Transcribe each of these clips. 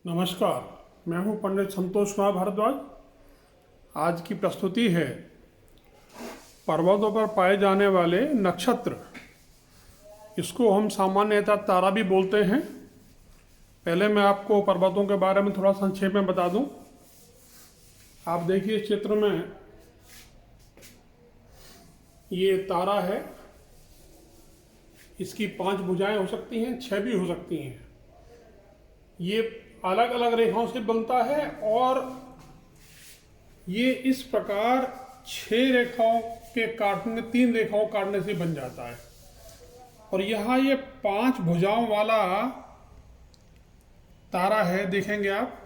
नमस्कार, मैं हूं पंडित संतोष कुमार भारद्वाज। आज की प्रस्तुति है पर्वतों पर पाए जाने वाले नक्षत्र। इसको हम सामान्यतः तारा भी बोलते हैं। पहले मैं आपको पर्वतों के बारे में थोड़ा संक्षेप में बता दूं। आप देखिए इस चित्र में ये तारा है। इसकी 5 भुजाएं हो सकती हैं, 6 भी हो सकती हैं। ये अलग अलग रेखाओं से बनता है और ये इस प्रकार 6 रेखाओं के काटने 3 रेखाओं काटने से बन जाता है। और यहाँ ये 5 भुजाओं वाला तारा है, देखेंगे आप।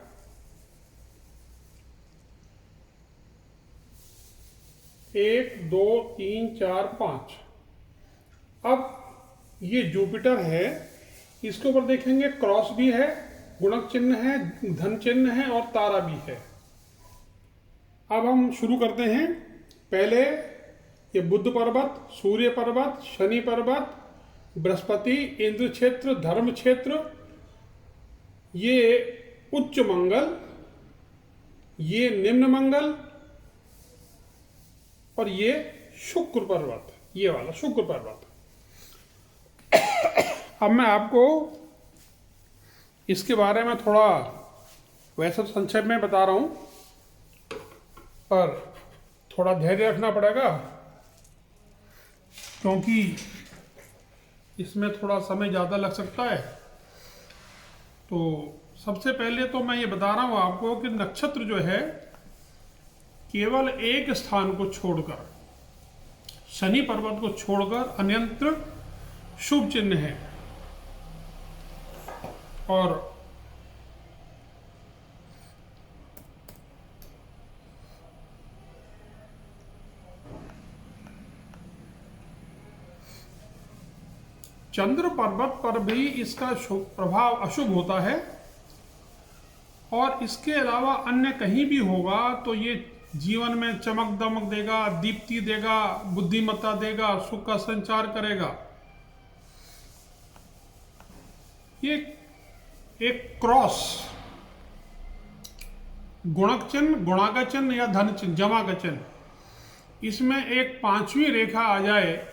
एक, दो, तीन, चार, 5। अब ये जुपिटर है। इसके ऊपर देखेंगे क्रॉस भी है, गुणक चिन्ह है, धन चिन्ह है और तारा भी है। अब हम शुरू करते हैं। पहले ये बुध पर्वत, सूर्य पर्वत, शनि पर्वत, बृहस्पति, इंद्र क्षेत्र, धर्म क्षेत्र, ये उच्च मंगल, ये निम्न मंगल और ये शुक्र पर्वत, ये वाला शुक्र पर्वत। अब मैं आपको इसके बारे में थोड़ा वैसे संक्षेप में बता रहा हूँ, पर थोड़ा धैर्य रखना पड़ेगा क्योंकि इसमें थोड़ा समय ज़्यादा लग सकता है। तो सबसे पहले तो मैं ये बता रहा हूँ आपको कि नक्षत्र जो है केवल एक स्थान को छोड़कर, शनि पर्वत को छोड़कर अन्यत्र शुभ चिन्ह है। और चंद्र पर्वत पर भी इसका प्रभाव अशुभ होता है और इसके अलावा अन्य कहीं भी होगा तो ये जीवन में चमक दमक देगा, दीप्ति देगा, बुद्धिमत्ता देगा, सुख का संचार करेगा। ये एक क्रॉस, गुणक चिन्ह, गुणा चिन्ह या धन चिन्ह, जमा का चिन्ह, इसमें एक 5वीं रेखा आ जाए,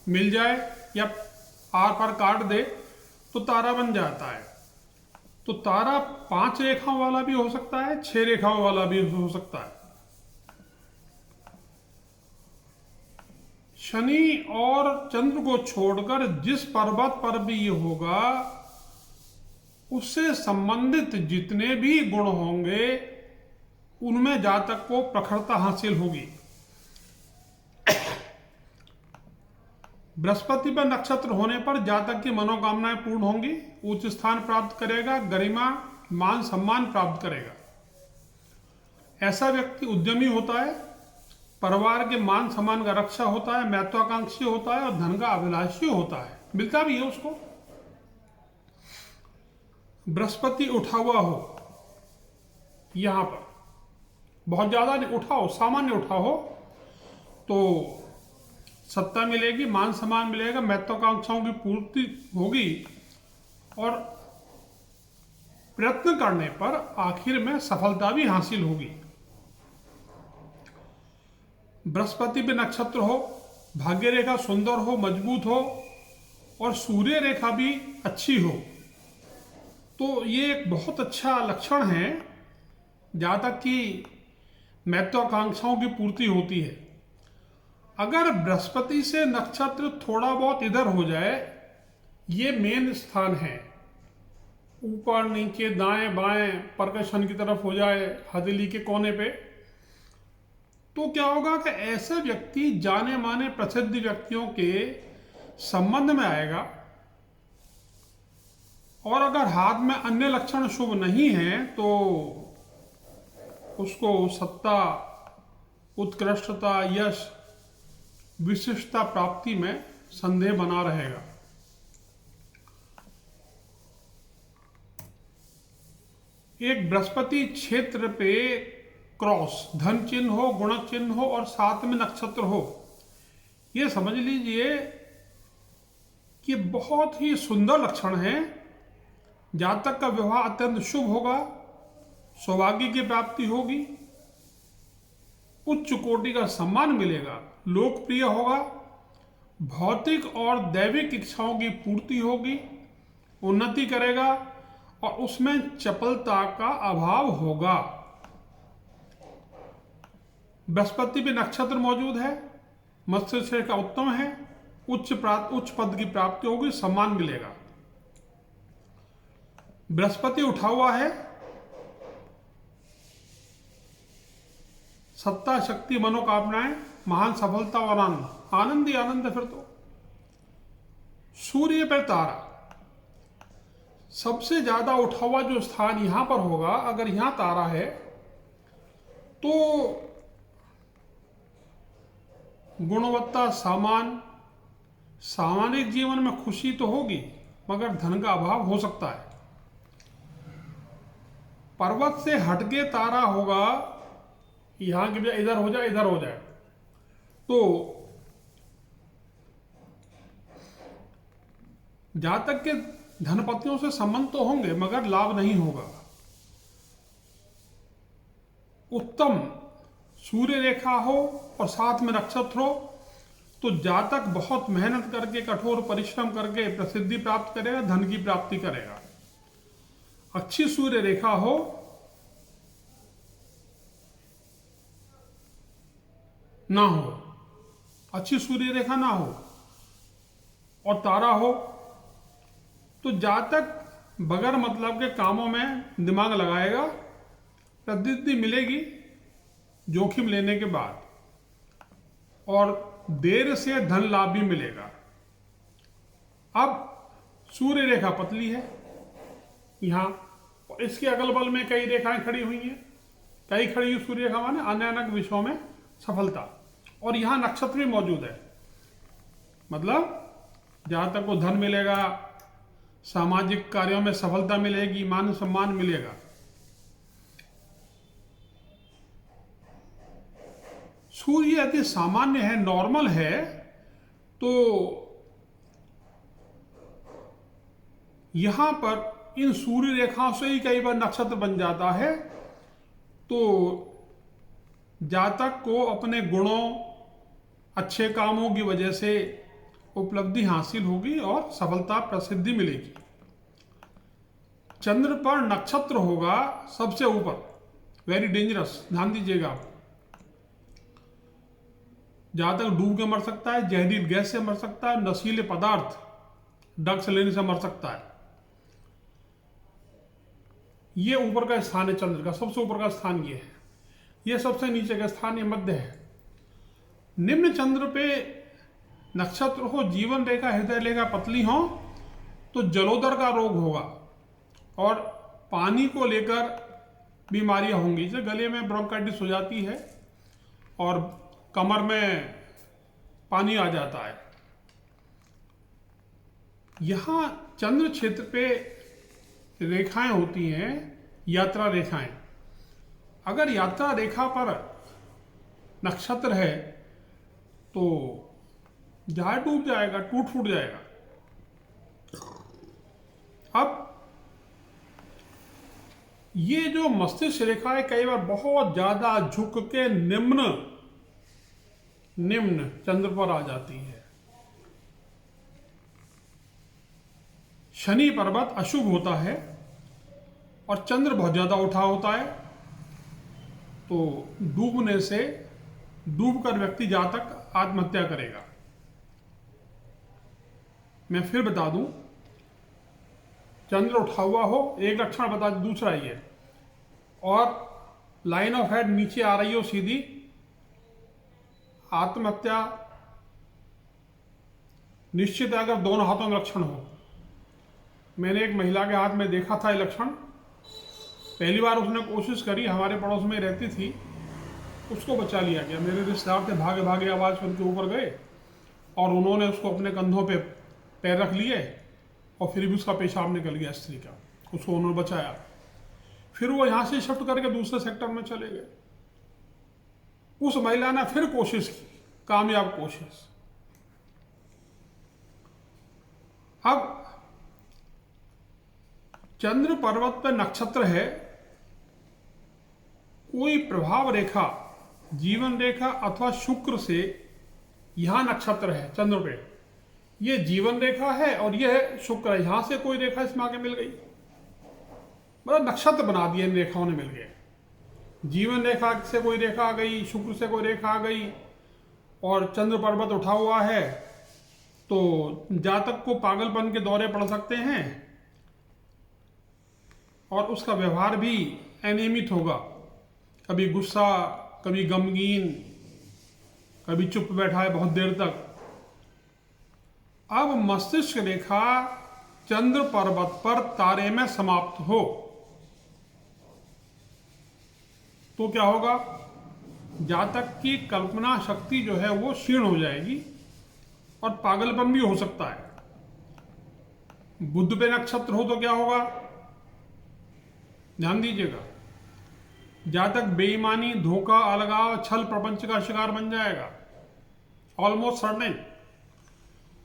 मिल जाए या आर पार काट दे तो तारा बन जाता है। तो तारा 5 रेखाओं वाला भी हो सकता है, 6 रेखाओं वाला भी हो सकता है। शनि और चंद्र को छोड़कर जिस पर्वत पर भी ये होगा उससे संबंधित जितने भी गुण होंगे उनमें जातक को प्रखरता हासिल होगी। बृहस्पति पर नक्षत्र होने पर जातक की मनोकामनाएं पूर्ण होंगी, उच्च स्थान प्राप्त करेगा, गरिमा, मान सम्मान प्राप्त करेगा। ऐसा व्यक्ति उद्यमी होता है, परिवार के मान सम्मान का रक्षा होता है, महत्वाकांक्षी होता है और धन का अभिलाषी होता है, मिलता भी है उसको। बृहस्पति उठा हुआ हो, यहां पर बहुत ज्यादा नहीं उठा हो, सामान्य उठा हो तो सत्ता मिलेगी, मान सम्मान मिलेगा, महत्वाकांक्षाओं की पूर्ति होगी और प्रयत्न करने पर आखिर में सफलता भी हासिल होगी। बृहस्पति पे नक्षत्र हो, भाग्य रेखा सुंदर हो, मजबूत हो और सूर्य रेखा भी अच्छी हो तो ये एक बहुत अच्छा लक्षण है, जहाँ तक कि महत्वाकांक्षाओं की पूर्ति होती है। अगर बृहस्पति से नक्षत्र थोड़ा बहुत इधर हो जाए, ये मेन स्थान है, ऊपर नीचे दाएं बाएं परकशन की तरफ हो जाए, हथेली के कोने पे, तो क्या होगा कि ऐसे व्यक्ति जाने माने प्रसिद्ध व्यक्तियों के संबंध में आएगा। और अगर हाथ में अन्य लक्षण शुभ नहीं है तो उसको सत्ता, उत्कृष्टता, यश, विशिष्टता प्राप्ति में संदेह बना रहेगा। एक बृहस्पति क्षेत्र पे क्रॉस, धन चिन्ह हो, गुणक चिन्ह हो और साथ में नक्षत्र हो, ये समझ लीजिए कि बहुत ही सुंदर लक्षण है जातक का विवाह अत्यंत शुभ होगा, सौभाग्य की प्राप्ति होगी, उच्च कोटि का सम्मान मिलेगा, लोकप्रिय होगा, भौतिक और दैविक इच्छाओं की पूर्ति होगी, उन्नति करेगा और उसमें चपलता का अभाव होगा। बृहस्पति भी नक्षत्र मौजूद है, मस्तिष्क का उत्तम है, उच्च पद की प्राप्ति होगी, सम्मान मिलेगा। बृहस्पति उठा हुआ है, सत्ता, शक्ति, मनोकामनाएं, महान सफलता और आनंद, आनंद ही आनंद है। फिर तो सूर्य पर तारा सबसे ज्यादा उठा हुआ जो स्थान यहां पर होगा, अगर यहां तारा है तो गुणवत्ता सामान्य जीवन में खुशी तो होगी, मगर धन का अभाव हो सकता है। पर्वत से हटके तारा होगा, यहां के इधर हो जाए इधर हो जाए, तो जातक के धनपतियों से संबंध तो होंगे मगर लाभ नहीं होगा। उत्तम सूर्य रेखा हो और साथ में नक्षत्र हो तो जातक बहुत मेहनत करके, कठोर परिश्रम करके प्रसिद्धि प्राप्त करेगा, धन की प्राप्ति करेगा। अच्छी सूर्य रेखा हो ना हो, अच्छी सूर्य रेखा ना हो और तारा हो तो जातक बगैर मतलब के कामों में दिमाग लगाएगा, प्रसिद्धि मिलेगी जोखिम लेने के बाद, और देर से धन लाभ भी मिलेगा। अब सूर्य रेखा पतली है यहां, और इसके अगल बगल में कई रेखाएं खड़ी हुई हैं, कई खड़ी हुई सूर्य रेखा माने अन्य अन्य विषयों में सफलता, और यहां नक्षत्र भी मौजूद है, मतलब जातक को धन मिलेगा, सामाजिक कार्यों में सफलता मिलेगी, मान सम्मान मिलेगा। सूर्य यदि सामान्य है, नॉर्मल है, तो यहां पर इन सूर्य रेखाओं से ही कई बार नक्षत्र बन जाता है, तो जातक को अपने गुणों, अच्छे कामों की वजह से उपलब्धि हासिल होगी और सफलता, प्रसिद्धि मिलेगी। चंद्र पर नक्षत्र होगा सबसे ऊपर, वेरी डेंजरस, ध्यान दीजिएगा। जातक डूब के मर सकता है, जहरीली गैस से मर सकता है, नशीले पदार्थ, ड्रग्स लेने से मर सकता है। ये ऊपर का स्थान है चंद्र का, सबसे ऊपर का स्थान ये है, ये सबसे नीचे का स्थान ये मध्य है। निम्न चंद्र पे नक्षत्र हो, जीवन रेखा, हृदय रेखा पतली हो तो जलोदर का रोग होगा और पानी को लेकर बीमारियां होंगी, जैसे गले में ब्रोंकाइटिस हो जाती है और कमर में पानी आ जाता है। यहां चंद्र क्षेत्र पे रेखाएं होती हैं, यात्रा रेखाएं। अगर यात्रा रेखा पर नक्षत्र है तो जहाज डूब जाएगा, टूट फूट जाएगा। अब ये जो मस्तिष्क रेखा है कई बार बहुत ज्यादा झुक के निम्न चंद्र पर आ जाती है। शनि पर्वत अशुभ होता है और चंद्र बहुत ज्यादा उठा होता है, तो डूबने से, डूबकर व्यक्ति जातक आत्महत्या करेगा। मैं फिर बता दूं, चंद्र उठा हुआ हो, एक लक्षण बता दूं, दूसरा ये, और लाइन ऑफ हेड नीचे आ रही हो सीधी, आत्महत्या निश्चित है। अगर दोनों हाथों में लक्षण हो, मैंने एक महिला के हाथ में देखा था ये लक्षण, पहली बार उसने कोशिश करी, हमारे पड़ोस में रहती थी, उसको बचा लिया गया। मेरे रिश्तेदार थे, भागे भागे आवाज सुन के ऊपर गए और उन्होंने उसको अपने कंधों पे पैर रख लिए और फिर भी उसका पेशाब निकल गया स्त्री का, उसको उन्होंने बचाया। फिर वो यहां से शिफ्ट करके दूसरे सेक्टर में चले गए। उस महिला ने फिर कोशिश की, कामयाब कोशिश। अब चंद्र पर्वत पर नक्षत्र है, कोई प्रभाव रेखा, जीवन रेखा अथवा शुक्र से यहां नक्षत्र है चंद्र पे, ये जीवन रेखा है और यह शुक्र है, यहां से कोई रेखा इसमें आके मिल गई, मतलब नक्षत्र बना दिए इन रेखाओं ने मिल गए। जीवन रेखा से कोई रेखा आ गई, शुक्र से कोई रेखा आ गई और चंद्र पर्वत उठा हुआ है, तो जातक को पागलपन के दौरे पड़ सकते हैं और उसका व्यवहार भी अनियमित होगा, कभी गुस्सा, कभी गमगीन, कभी चुप बैठा है बहुत देर तक। अब मस्तिष्क रेखा चंद्र पर्वत पर तारे में समाप्त हो तो क्या होगा, जातक की कल्पना शक्ति जो है वो क्षीण हो जाएगी और पागलपन भी हो सकता है। बुध पे नक्षत्र हो तो क्या होगा, ध्यान दीजिएगा, जातक बेईमानी, धोखा, अलगाव, छल प्रपंच का शिकार बन जाएगा, ऑलमोस्ट सर्टेन।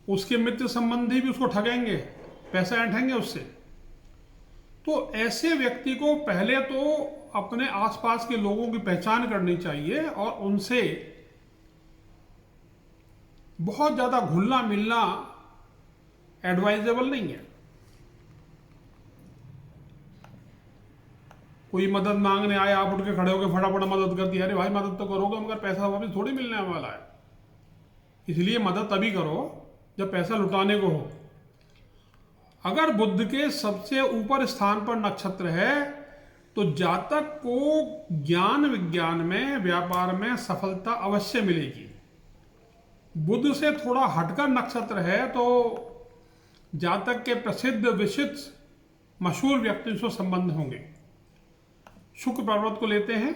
उसके मित्र संबंधी भी उसको ठगेंगे, पैसा ऐंठेंगे उससे। तो ऐसे व्यक्ति को पहले तो अपने आसपास के लोगों की पहचान करनी चाहिए और उनसे बहुत ज्यादा घुलना मिलना एडवाइजेबल नहीं है। कोई मदद मांगने आए, आप उठ के खड़े होकर फटाफट मदद कर दी, अरे भाई मदद तो करोगे मगर पैसा वापस थोड़ी मिलने वाला है, इसलिए मदद तभी करो जब पैसा लुटाने को हो। अगर बुध के सबसे ऊपर स्थान पर नक्षत्र है तो जातक को ज्ञान विज्ञान में, व्यापार में सफलता अवश्य मिलेगी। बुध से थोड़ा हटकर नक्षत्र है तो जातक के प्रसिद्ध विशिष्ट मशहूर व्यक्तियों से संबंध होंगे। शुक्र पर्वत को लेते हैं।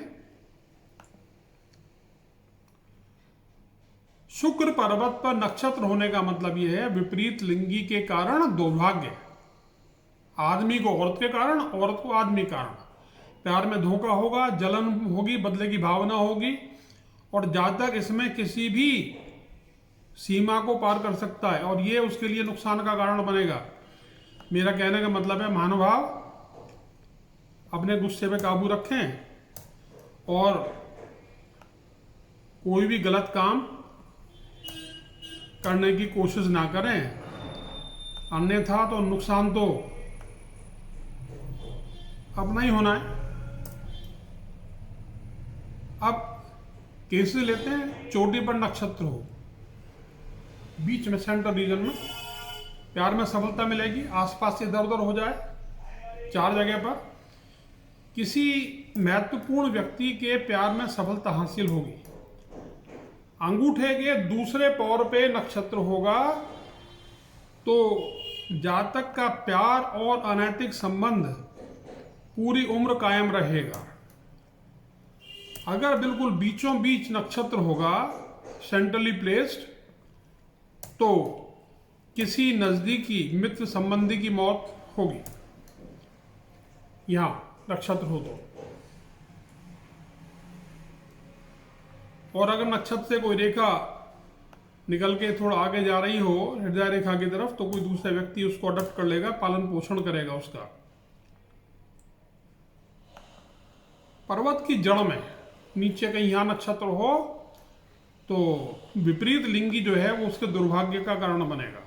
शुक्र पर्वत पर नक्षत्र होने का मतलब यह है विपरीत लिंगी के कारण दुर्भाग्य, आदमी को औरत के कारण, औरत को आदमी के कारण, प्यार में धोखा होगा, जलन होगी, बदले की भावना होगी और जातक इसमें किसी भी सीमा को पार कर सकता है और ये उसके लिए नुकसान का कारण बनेगा। मेरा कहने का मतलब है महानुभाव अपने गुस्से पे काबू रखें और कोई भी गलत काम करने की कोशिश ना करें, अन्यथा तो नुकसान तो अपना ही होना है। अब केसेस लेते हैं, चोटी पर नक्षत्र हो, बीच में सेंट्रल रीजन में, प्यार में सफलता मिलेगी, आसपास से इधर उधर हो जाए 4 जगह पर, किसी महत्वपूर्ण व्यक्ति के प्यार में सफलता हासिल होगी। अंगूठे के दूसरे पैर पे नक्षत्र होगा तो जातक का प्यार और अनैतिक संबंध पूरी उम्र कायम रहेगा। अगर बिल्कुल बीचों बीच नक्षत्र होगा, सेंट्रली प्लेस्ड, तो किसी नजदीकी मित्र संबंधी की मौत होगी यहां नक्षत्र हो तो। और अगर नक्षत्र से कोई रेखा निकल के थोड़ा आगे जा रही हो हृदय रेखा की तरफ, तो कोई दूसरा व्यक्ति उसको अडॉप्ट कर लेगा, पालन पोषण करेगा उसका। पर्वत की जड़ में नीचे कहीं यहां नक्षत्र हो तो विपरीत लिंगी जो है वो उसके दुर्भाग्य का कारण बनेगा।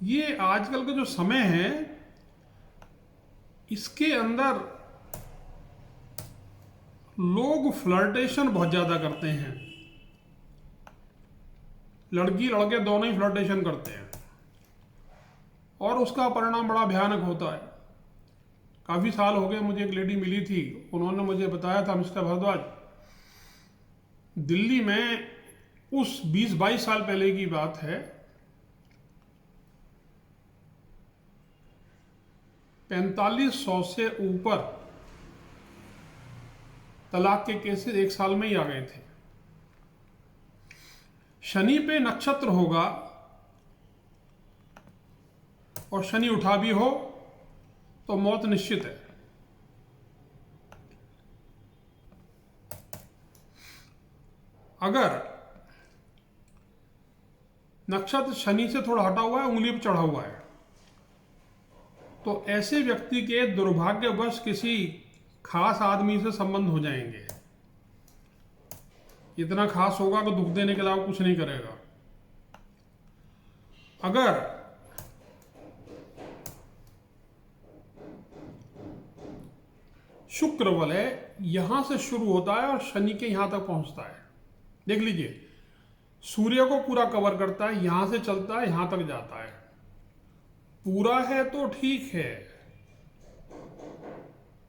ये आजकल का जो समय है इसके अंदर लोग फ्लर्टेशन बहुत ज्यादा करते हैं, लड़की लड़के दोनों ही फ्लर्टेशन करते हैं और उसका परिणाम बड़ा भयानक होता है। काफी साल हो गए, मुझे एक लेडी मिली थी, उन्होंने मुझे बताया था, मिस्टर भारद्वाज, दिल्ली में उस 20-22 साल पहले की बात है, 4500 से ऊपर तलाक के केसेस एक साल में ही आ गए थे। शनि पे नक्षत्र होगा और शनि उठा भी हो तो मौत निश्चित है। अगर नक्षत्र शनि से थोड़ा हटा हुआ है, उंगली पर चढ़ा हुआ है, तो ऐसे व्यक्ति के दुर्भाग्यवश किसी खास आदमी से संबंध हो जाएंगे। इतना खास होगा कि दुख देने के अलावा कुछ नहीं करेगा। अगर शुक्र वलय यहां से शुरू होता है और शनि के यहां तक पहुंचता है, देख लीजिए, सूर्य को पूरा कवर करता है, यहां से चलता है, यहां तक जाता है। पूरा है तो ठीक है,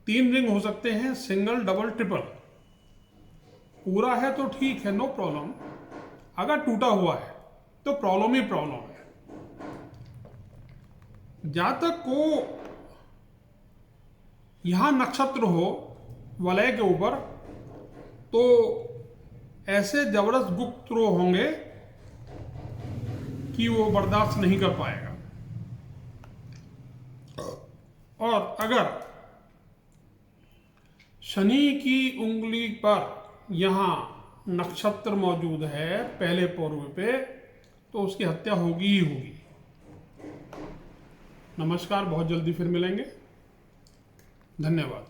3 रिंग हो सकते हैं, सिंगल, डबल, ट्रिपल। पूरा है तो ठीक है, नो प्रॉब्लम। अगर टूटा हुआ है तो प्रॉब्लम ही प्रॉब्लम है। जातक को यहां नक्षत्र हो वलय के ऊपर तो ऐसे जबरदस्त गुप्त रोग होंगे कि वो बर्दाश्त नहीं कर पाएगा। और अगर शनि की उंगली पर यहां नक्षत्र मौजूद है पहले पूर्व पे, तो उसकी हत्या होगी ही होगी। नमस्कार, बहुत जल्दी फिर मिलेंगे। धन्यवाद।